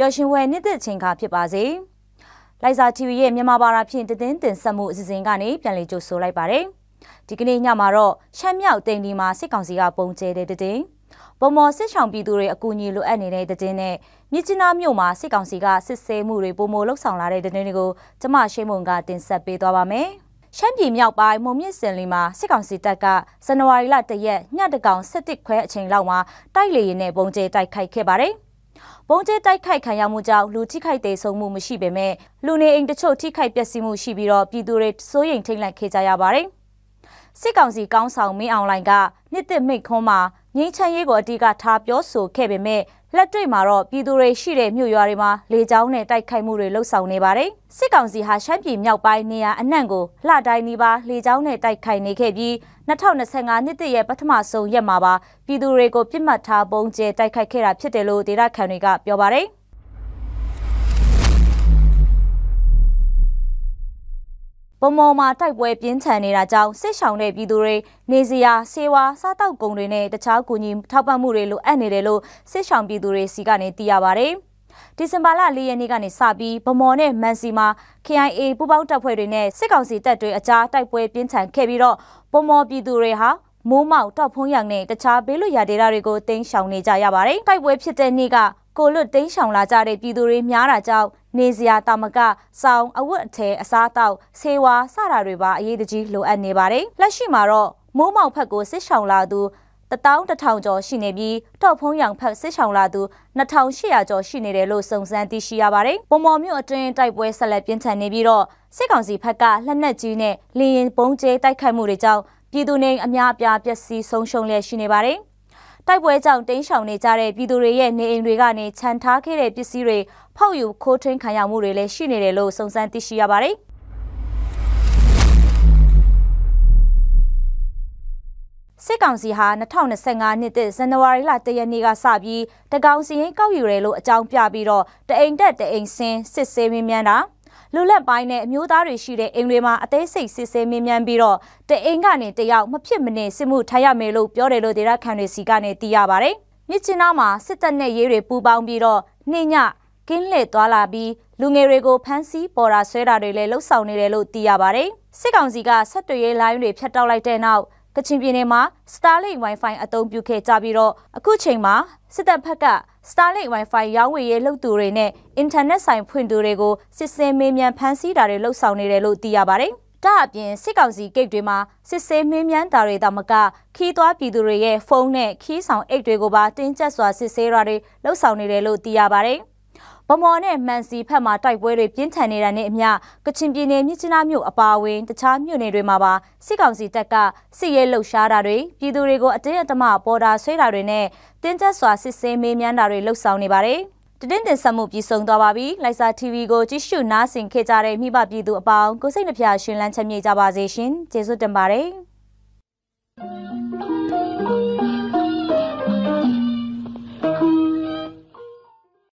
ပျော်ရွှင်ဖွယ်နှစ်သက်ချိန်ခါဖြစ်ပါစေ။လိုက်စာ TV ရဲ့မြန်မာဘာသာဖြင့်တင်ဆက်မှုအစီအစဉ်ကနေပြန်လည်ကြိုဆိုလိုက်ပါတယ်။ဒီကနေ့ညမှာတော့ရှမ်းမြောက်တိန်ဒီမှာစစ်ကောင်စီကပုံကျဲတဲ့တဲ့ဗမော်စစ်ဆောင်ပြည်သူတွေအကူအညီလိုအပ်နေတဲ့တဲ့နဲ့မြစ်ကြီးနားမြို့မှာစစ်ကောင်စီကစစ်ဆေးမှုတွေပုံမလှုပ်ဆောင်လာတဲ့တဲ့တွေကိုကျမရှိမုံကတင်ဆက်ပေးသွားပါမယ်။ရှမ်းပြည်မြောက်ပိုင်းမုံမြင့်စင်လီမှာစစ်ကောင်စီတပ်ကဇန်နဝါရီလ1ရက်ညတကောင်7ခွဲအချိန်လောက်မှာတိုက်လေရင်နဲ့ပုံကျဲတိုက်ခိုက်ခဲ့ပါတယ်။ပုံကျဲတိုက်ခိုက်ခံရမှုကြောင့်လူထိခိုက်သေးဆုံးမှုမရှိပေမဲ့လူနေအိမ်တချို့ထိခိုက်ပျက်စီးမှုရှိပြီးတော့ပြည်သူတွေစိုးရိမ်ထိတ်လန့်ခဲ့ကြရပါတယ်။စစ်ကောင်စီကောင်းဆောင်မင်းအောင်လှိုင်ကနှစ်သက်မိတ်ခွန်းမှာငင်းချမ်းရေးကိုအဓိကထားပြောဆိုခဲ့ပေမဲ့လက်တွေ့မှာတော့ပြည်သူတွေရှိတဲ့မြို့ရွာတွေမှာလေကြောင်းနဲ့တိုက်ခိုက်မှုတွေလှုပ်ဆောင်နေပါတယ်။စစ်ကောင်စီဟာရှမ်းပြည်မြောက်ပိုင်းနေရာအနှံ့ကိုလှတိုင်းနီးပါးလေကြောင်းနဲ့တိုက်ခိုက်နေခဲ့ပြီး2025နှစ်တည်းရဲ့ပထမဆုံးရက်မှာပါပြည်သူတွေကိုပြစ်မှတ်ထားပုံကျဲတိုက်ခိုက်ခဲ့တာဖြစ်တယ်လို့ဒေသခံတွေကပြောပါတယ်။ဗမော်မှာတိုက်ပွဲပြင်းထန်နေတာကြောင့်စစ်ဆောင်တဲ့ပြည်သူတွေနေစရာဆေးဝါးစားတောက်ကုန်တွေနဲ့တခြားကူညီထောက်ပံ့မှုတွေလိုအပ်နေတယ်လို့စစ်ဆောင်ပြည်သူတွေစီကနေသိရပါတယ်။ဒီဇင်ဘာလ4ရက်နေ့ကနေစပြီးဗမော်နဲ့မန်စီမှာ KIA ပူးပေါင်းတပ်ဖွဲ့တွေနဲ့စစ်ကောင်စီတပ်တွေအကြားတိုက်ပွဲပြင်းထန်ခဲ့ပြီးတော့ဗမော်ပြည်သူတွေဟာမိုးမောက်တောက်ဖုံးရံနဲ့တခြားဘေးလွတ်ရာဒေသတွေကိုတင်းရှောင်နေကြရပါတယ်။တိုက်ပွဲဖြစ်တဲ့နေ့ကကိုလွတ်တင်းရှောင်လာကြတဲ့ပြည်သူတွေများတာကြောင့်နေစရာတာမကစောင်းအဝတ်အထည်အစားအသောက်ဆေးဝါးစတာတွေပါအရေးတကြီးလိုအပ်နေပါတယ်။လက်ရှိမှာတော့မိုးမောက်ဖက်ကိုစစ်ဆောင်လာသူ11000ကျော်ရှိနေပြီးတောက်ဖုံးရံဖက်စစ်ဆောင်လာသူ2800ကျော်ရှိနေတယ်လို့စုံစမ်းသိရှိရပါတယ်။ဗမော်မြို့အတွင်းတိုက်ပွဲဆက်လက်ပြင်းထန်နေပြီးတော့စစ်ကောင်စီဖက်ကလက်နက်ကြီးနဲ့လေရင်ပုံကျဲတိုက်ခိုက်မှုတွေကြောင့်ပြည်သူနေအများအပြားပျက်စီးဆုံးရှုံးလျက်ရှိနေပါတယ်။တိုက်ပွဲကြောင့်တင်းရှောင်နေကြတဲ့ပြည်သူတွေရဲ့နေအိမ်တွေကနေခြံထားခဲ့တဲ့ပစ္စည်းတွေဖောက်ယူခိုးထွင်းခံရမှုတွေလည်းရှိနေတယ်လို့စုံစမ်းသိရှိရပါတယ်။စစ်ကောင်စီဟာ2025နှစ်ဇန်နဝါရီလ1ရက်နေ့ကစပြီးတကောင်စီရင်ကောက်ယူတယ်လို့အကြောင်းပြပြီးတော့တအိမ်တက်တအိမ်ဆင်းစစ်ဆေးမင်းမြန်းတာလူလက်ပိုင်းနဲ့အမျိုးသားတွေရှိတဲ့အိမ်တွေမှာအသေးစိတ်စစ်ဆေးမင်းမြန်းပြီးတော့တအိမ်ကနေတယောက်မဖြစ်မနေစစ်မှုထမ်းရမယ်လို့ပြောတယ်လို့ဒေသခံတွေစီကနေသိရပါတယ်။မြစ်ချင်းနားမှာစစ်တပ်နဲ့ရေးတွေပူးပေါင်းပြီးတော့နှင်းညကင်းလှည့်သွားလာပြီးလူငယ်တွေကိုဖမ်းဆီးပေါ်တာဆွဲတာတွေလည်းလှုပ်ဆောင်နေတယ်လို့သိရပါတယ်။စစ်ကောင်စီကဆက်သွယ်ရေးလိုင်းတွေဖြတ်တောက်လိုက်တဲ့နောက်ကချင်ပြည်နယ်မှာ Starlink Wi-Fi အသုံးပြုခဲ့ကြပြီးတော့အခုချိန်မှာစစ်တပ်ဘက်က Starlink Wi-Fi ရောင်းဝယ်ရေးလုပ်သူတွေနဲ့အင်တာနက်ဆိုင်ဖွင့်သူတွေကိုစစ်ဆေးမေးမြန်းဖမ်းဆီးတာတွေလှုပ်ဆောင်နေတယ်လို့သိရပါတယ်။ဒါအပြင်စစ်ကောင်စီဂိတ်တွေမှာစစ်ဆေးမေးမြန်းတာတွေတောင်မကခီးသွားပြည်သူတွေရဲ့ဖုန်းနဲ့ခီးဆောင်အိတ်တွေကိုပါတင်းကျပ်စွာစစ်ဆေးတာတွေလှုပ်ဆောင်နေတယ်လို့သိရပါတယ်။ဗမော်နဲ့မန်စီဖက်မှာတိုက်ပွဲတွေပြင်းထန်နေတာနဲ့အမျှကချင်ပြည်နယ်မြစ်ကြီးနားမြို့အပါအဝင်တခြားမြို့နယ်တွေမှာပါစစ်ကောင်စီတပ်ကစစ်ရေးလှုပ်ရှားတာတွေပြည်သူတွေကိုအတင်းအဓမ္မပေါ်တာဆွဲတာတွေနဲ့တင်းကျပ်စွာစစ်ဆေးမေးမြန်းတာတွေလှုပ်ဆောင်နေပါတယ်။တင်ဆက်မှုပြီးဆုံးသွားပါပြီ။လိုက်စာ TV ကိုကြည့်ရှုနားဆင်ခဲ့ကြတဲ့မိဘပြည်သူအပေါင်းကိုစိတ်နှပြရှင်လန်းချမ်းမြေ့ကြပါစေရှင်။ကျေးဇူးတင်ပါတယ်။